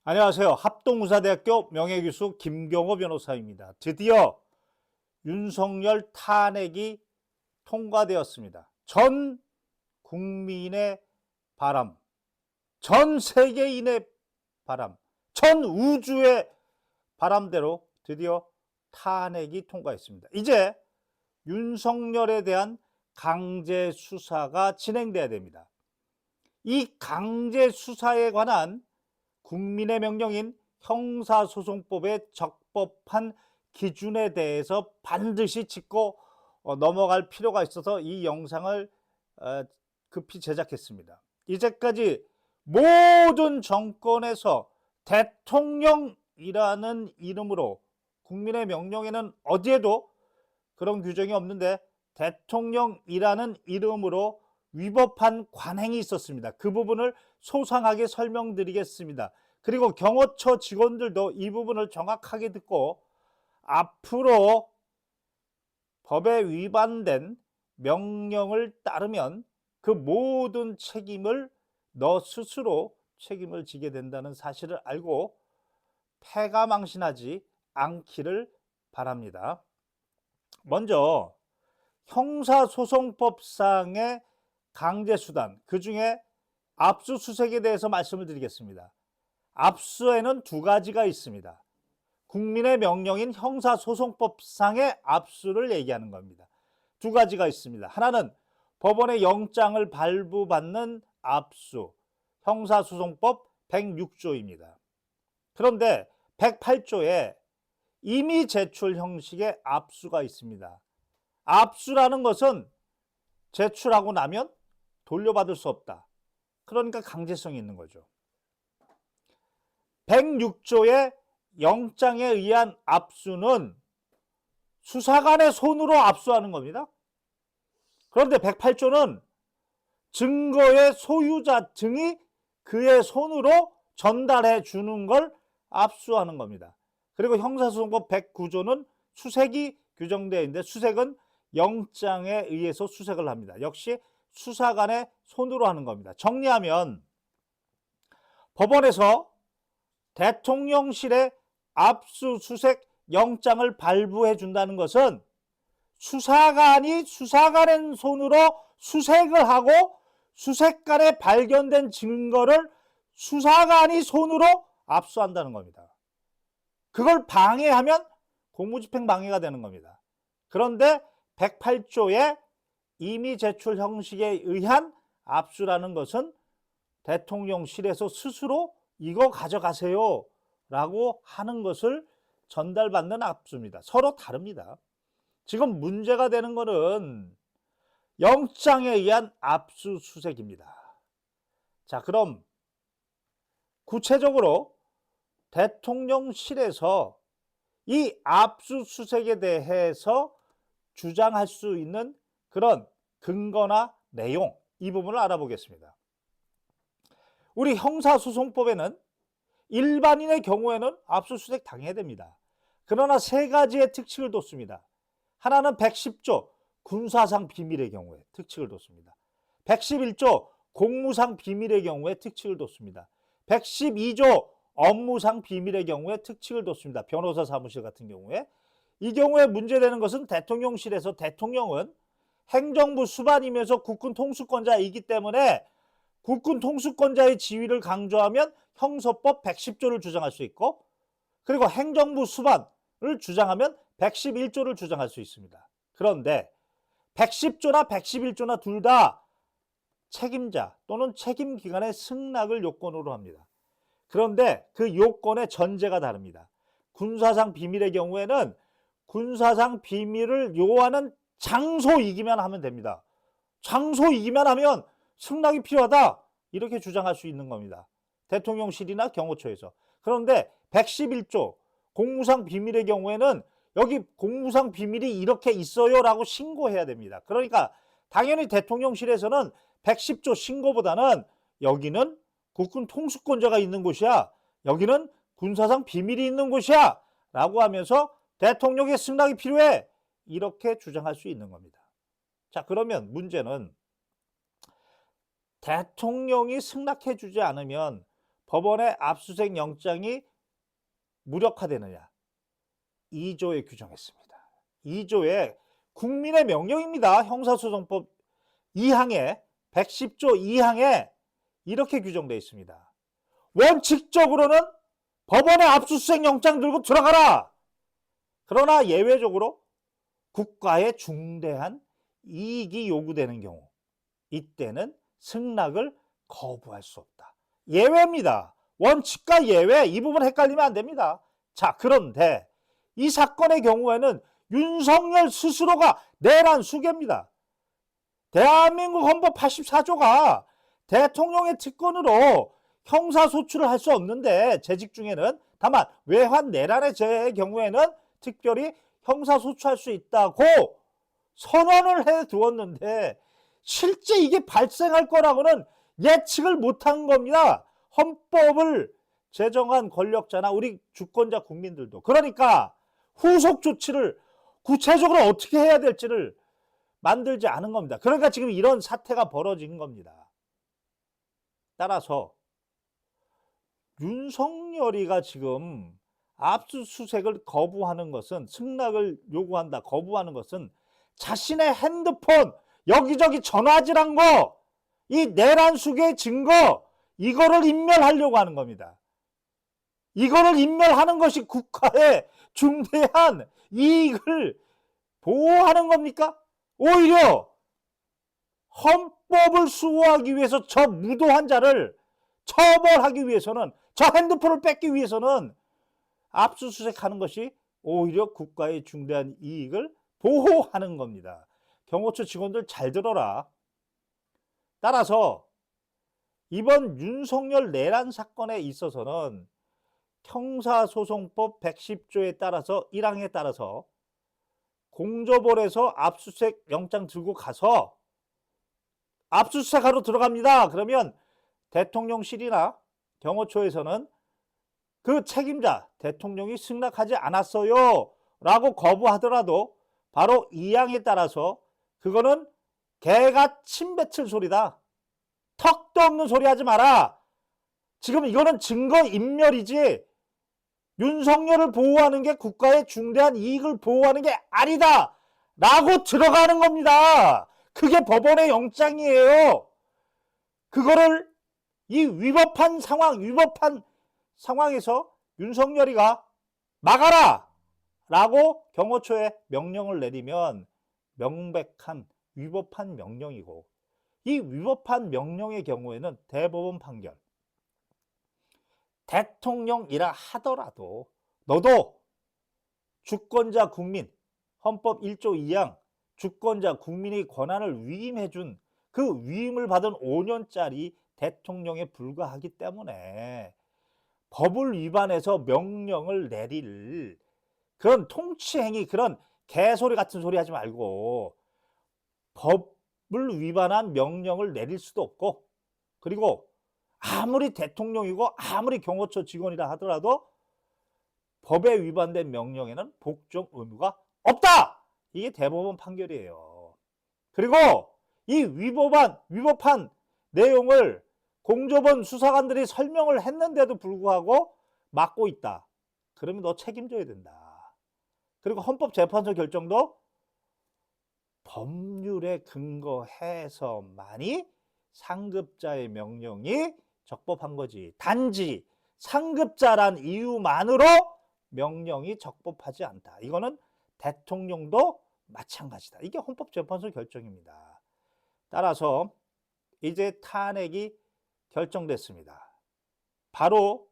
안녕하세요. 합동의사대학교 명예교수 김경호 변호사입니다. 드디어 윤석열 탄핵이 통과되었습니다. 전 국민의 바람, 전 세계인의 바람, 전 우주의 바람대로 드디어 탄핵이 통과했습니다. 이제 윤석열에 대한 강제 수사가 진행돼야 됩니다. 이 강제 수사에 관한 국민의 명령인 형사소송법의 적법한 기준에 대해서 반드시 짚고 넘어갈 필요가 있어서 이 영상을 급히 제작했습니다. 이제까지 모든 정권에서 대통령이라는 이름으로 국민의 명령에는 어디에도 그런 규정이 없는데 대통령이라는 이름으로 위법한 관행이 있었습니다. 그 부분을 소상하게 설명드리겠습니다. 그리고 경호처 직원들도 이 부분을 정확하게 듣고 앞으로 법에 위반된 명령을 따르면 그 모든 책임을 너 스스로 책임을 지게 된다는 사실을 알고 패가망신하지 않기를 바랍니다. 먼저 형사소송법상의 강제수단, 그중에 압수수색에 대해서 말씀을 드리겠습니다. 압수에는 두 가지가 있습니다. 국민의 명령인 형사소송법상의 압수를 얘기하는 겁니다. 두 가지가 있습니다. 하나는 법원의 영장을 발부받는 압수, 형사소송법 106조입니다. 그런데 108조에 이미 제출 형식의 압수가 있습니다. 압수라는 것은 제출하고 나면 돌려받을 수 없다. 그러니까 강제성이 있는 거죠. 106조의 영장에 의한 압수는 수사관의 손으로 압수하는 겁니다. 그런데 108조는 증거의 소유자 등이 그의 손으로 전달해 주는 걸 압수하는 겁니다. 그리고 형사소송법 109조는 수색이 규정되어 있는데 수색은 영장에 의해서 수색을 합니다. 역시 수사관의 손으로 하는 겁니다. 정리하면 법원에서 대통령실에 압수수색 영장을 발부해 준다는 것은 수사관이 수사관의 손으로 수색을 하고 수색관에 발견된 증거를 수사관이 손으로 압수한다는 겁니다. 그걸 방해하면 공무집행 방해가 되는 겁니다. 그런데 108조의 이미 제출 형식에 의한 압수라는 것은 대통령실에서 스스로 이거 가져가세요 라고 하는 것을 전달받는 압수입니다. 서로 다릅니다. 지금 문제가 되는 것은 영장에 의한 압수수색입니다. 자, 그럼 구체적으로 대통령실에서 이 압수수색에 대해서 주장할 수 있는 그런 근거나 내용, 이 부분을 알아보겠습니다. 우리 형사소송법에는 일반인의 경우에는 압수수색 당해야 됩니다. 그러나 세 가지의 특칙을 뒀습니다. 하나는 110조 군사상 비밀의 경우에 특칙을 뒀습니다. 111조 공무상 비밀의 경우에 특칙을 뒀습니다. 112조 업무상 비밀의 경우에 특칙을 뒀습니다. 변호사 사무실 같은 경우에. 이 경우에 문제되는 것은 대통령실에서 대통령은 행정부 수반이면서 국군 통수권자이기 때문에 국군 통수권자의 지위를 강조하면 형소법 110조를 주장할 수 있고, 그리고 행정부 수반을 주장하면 111조를 주장할 수 있습니다. 그런데 110조나 111조나 둘 다 책임자 또는 책임기관의 승낙을 요건으로 합니다. 그런데 그 요건의 전제가 다릅니다. 군사상 비밀의 경우에는 군사상 비밀을 요하는 장소이기만 하면 됩니다. 장소이기만 하면 승낙이 필요하다 이렇게 주장할 수 있는 겁니다. 대통령실이나 경호처에서. 그런데 111조 공무상 비밀의 경우에는 여기 공무상 비밀이 이렇게 있어요 라고 신고해야 됩니다. 그러니까 당연히 대통령실에서는 110조 신고보다는 여기는 국군 통수권자가 있는 곳이야, 여기는 군사상 비밀이 있는 곳이야 라고 하면서 대통령의 승낙이 필요해 이렇게 주장할 수 있는 겁니다. 자, 그러면 문제는 대통령이 승낙해 주지 않으면 법원의 압수수색 영장이 무력화되느냐? 2조에 규정했습니다. 2조에 국민의 명령입니다. 형사소송법 2항에 110조 2항에 이렇게 규정되어 있습니다. 원칙적으로는 법원의 압수수색 영장 들고 들어가라. 그러나 예외적으로 국가에 중대한 이익이 요구되는 경우 이때는 승낙을 거부할 수 없다. 예외입니다. 원칙과 예외, 이 부분 헷갈리면 안 됩니다. 자, 그런데 이 사건의 경우에는 윤석열 스스로가 내란 수괴입니다. 대한민국 헌법 84조가 대통령의 특권으로 형사소출을 할 수 없는데 재직 중에는 다만 외환 내란의 죄의 경우에는 특별히 형사소출할 수 있다고 선언을 해 두었는데 실제 이게 발생할 거라고는 예측을 못한 겁니다. 헌법을 제정한 권력자나 우리 주권자 국민들도. 그러니까 후속 조치를 구체적으로 어떻게 해야 될지를 만들지 않은 겁니다. 그러니까 지금 이런 사태가 벌어진 겁니다. 따라서 윤석열이가 지금 압수수색을 거부하는 것은, 승낙을 요구한다, 거부하는 것은 자신의 핸드폰 여기저기 전화질한 거, 이 내란 수괴의 증거, 이거를 인멸하려고 하는 겁니다. 이거를 인멸하는 것이 국가의 중대한 이익을 보호하는 겁니까? 오히려 헌법을 수호하기 위해서 저 무도한 자를 처벌하기 위해서는, 저 핸드폰을 뺏기 위해서는 압수수색하는 것이 오히려 국가의 중대한 이익을 보호하는 겁니다. 경호처 직원들 잘 들어라. 따라서 이번 윤석열 내란 사건에 있어서는 형사소송법 110조에 따라서 1항에 따라서 공조볼에서 압수수색 영장 들고 가서 압수수색하러 들어갑니다. 그러면 대통령실이나 경호처에서는 그 책임자 대통령이 승낙하지 않았어요 라고 거부하더라도 바로 2항에 따라서 그거는 개가 침 뱉을 소리다. 턱도 없는 소리 하지 마라. 지금 이거는 증거인멸이지 윤석열을 보호하는 게 국가의 중대한 이익을 보호하는 게 아니다 라고 들어가는 겁니다. 그게 법원의 영장이에요. 그거를 이 위법한 상황에서 윤석열이가 막아라 라고 경호처에 명령을 내리면 명백한 위법한 명령이고, 이 위법한 명령의 경우에는 대법원 판결, 대통령이라 하더라도 너도 주권자 국민, 헌법 1조 2항 주권자 국민의 권한을 위임해준 그 위임을 받은 5년짜리 대통령에 불과하기 때문에 법을 위반해서 명령을 내릴 그런 통치행위, 그런 개소리 같은 소리 하지 말고 법을 위반한 명령을 내릴 수도 없고, 그리고 아무리 대통령이고 아무리 경호처 직원이라 하더라도 법에 위반된 명령에는 복종 의무가 없다. 이게 대법원 판결이에요. 그리고 이 위법한 내용을 공조본 수사관들이 설명을 했는데도 불구하고 막고 있다. 그러면 너 책임져야 된다. 그리고 헌법재판소 결정도 법률에 근거해서만이 상급자의 명령이 적법한 거지. 단지 상급자란 이유만으로 명령이 적법하지 않다. 이거는 대통령도 마찬가지다. 이게 헌법재판소 결정입니다. 따라서 이제 탄핵이 결정됐습니다. 바로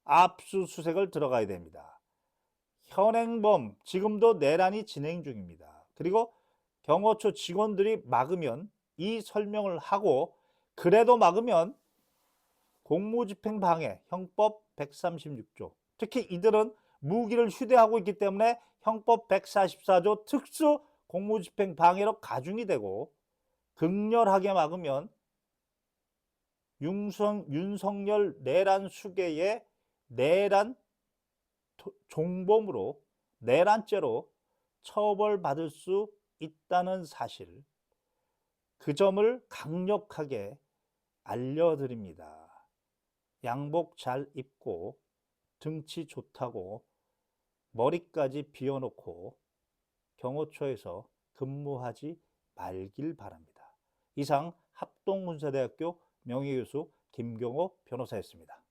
압수수색을 들어가야 됩니다. 현행범 지금도 내란이 진행 중입니다. 그리고 경호처 직원들이 막으면 이 설명을 하고, 그래도 막으면 공무집행방해 형법 136조, 특히 이들은 무기를 휴대하고 있기 때문에 형법 144조 특수 공무집행방해로 가중이 되고, 극렬하게 막으면 윤석열 내란 수괴의 내란 종범으로, 내란죄로 처벌받을 수 있다는 사실, 그 점을 강력하게 알려드립니다. 양복 잘 입고 등치 좋다고 머리까지 비워놓고 경호처에서 근무하지 말길 바랍니다. 이상 합동문사대학교 명예교수 김경호 변호사였습니다.